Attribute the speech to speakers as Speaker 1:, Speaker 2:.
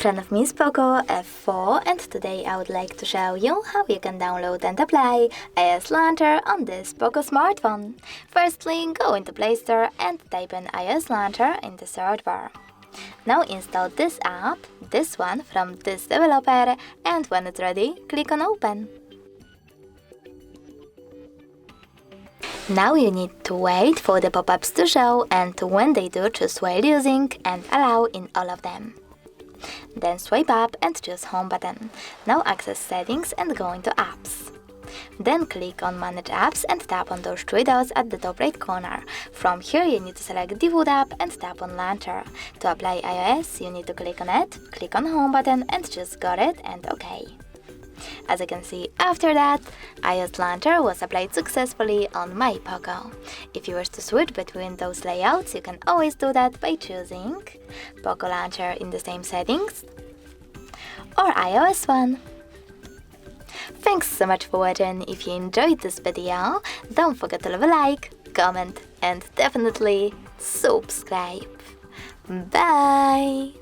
Speaker 1: front of me is Poco F4 and today I would like to show you how you can download and apply iOS Launcher on this Poco smartphone. Firstly, go into Play Store and type in iOS Launcher in the search bar. Now install this app, this one from this developer, and when it's ready, click on Open. Now you need to wait for the pop-ups to show, and when they do, choose While Using and Allow in all of them. Then swipe up and choose Home button. Now access Settings and go into Apps. Then click on Manage Apps and tap on those three dots at the top right corner. From here you need to select Default app and tap on Launcher. To apply iOS, you need to click on it, click on Home button and choose Got it and OK. As you can see, after that, iOS Launcher was applied successfully on my Poco. If you wish to switch between those layouts, you can always do that by choosing Poco Launcher in the same settings or iOS one. Thanks so much for watching. If you enjoyed this video, don't forget to leave a like, comment and definitely subscribe. Bye!